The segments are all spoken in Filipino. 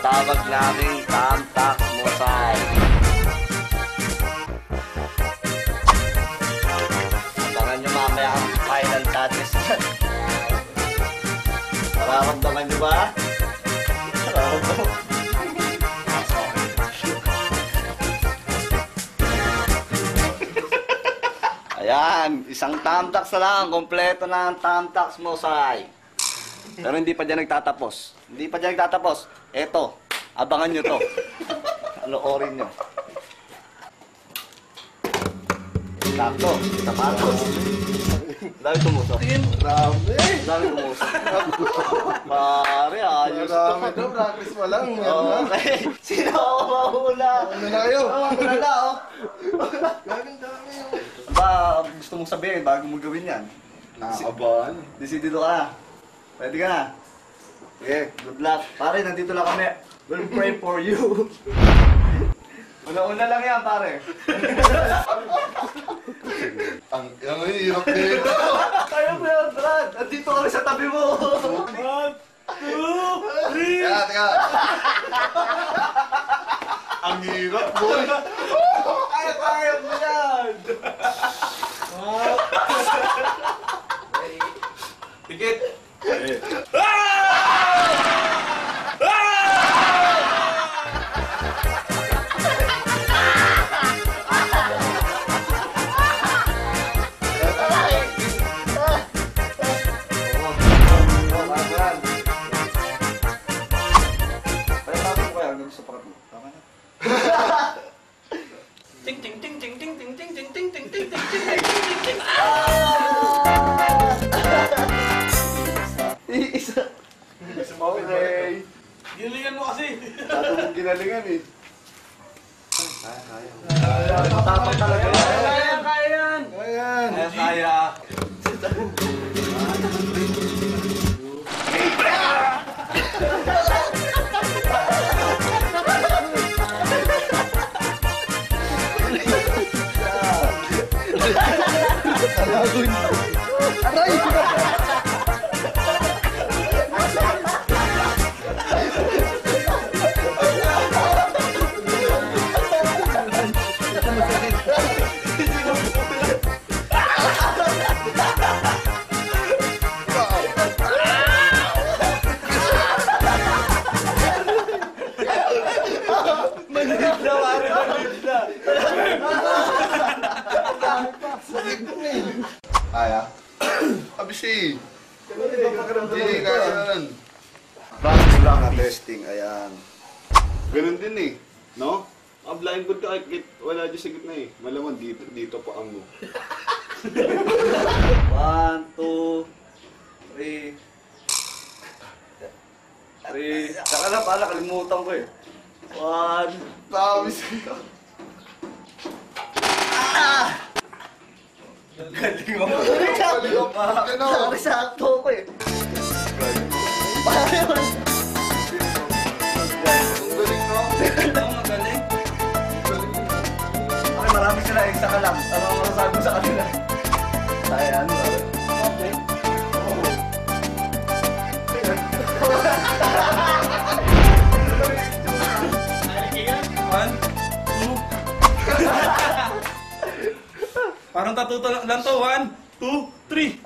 tinatawag naming Tamtax Musay. Abangan nyo mamaya ang final touches. Nararamdaman nyo ba? Nararamdaman. Ayan, isang Tamtax na lang. Kompleto na ang Tamtax Musay. Pero hindi pa dyan nagtatapos. Hindi pa dyan nagtatapos. Eto, abangan nyo to. Aloorin nyo. Sakto, sapatos. Dami tumusok. Grabe. Dami tumusok. Pare, ayos to. Marami daw, practice pa lang. Okay. Sino ako mahula? Ano na kayo? Mahula na, oh. Gagang dami yun. Ba, gusto mong sabihin bago mo gawin yan? Nakakabahan. Decidido ka na. Pwede ka na. Sige, good luck. Pare, nandito lang kami. We'll pray for you. Una-una lang yan, pare. Ang hirap dito. Kaya mo yan, Brad. Nandito kami sa tabi mo. 1, 2, 3. Teka. Ang hirap, boy. Kaya mo yan. Tikit. Ting ting ting ting ting ting ting ting ting ting ting ting ting. Isa. Okay. Gilingan mo kasi. Dato mong ginalingan eh. Matapang talaga yan. Kaya yan. Ayan. Kaya. Kaya? Abisi. Hindi, kaya yan. Bakit lang na testing, ayan. Ganun din eh. No? Ang blindfold ka kahit wala dyan sa gitna eh. Malamang dito pa ang mo. 1, 2, 3. 3. Saka na pala, kalimutan ko eh. 1. Tapos Galing mo. Galing mo. Sakto ko eh. Ang galing no? Magaling. Okay, marami sila. Isa ka lang. Ano ang masasabi mo sa kanila? Ayan. Okay. One, two. Parang tatuto lang to. 1, 2, 3.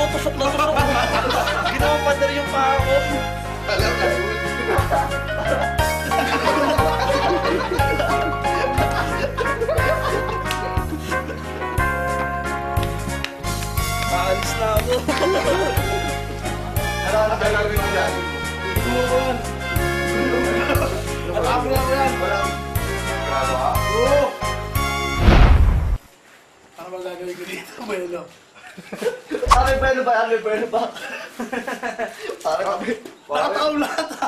Tusok na tusok. Ginawa pa na rin yung paa ko. Alam na. Paalis na ako. Ano gagawin mo dyan? Matapos lang yan. Walang... Grabe ka? Oo. Ano ba gagawin ko dito, Buelo? Ano ba? Ano ba? Parang kami... Nakataon lahat ha.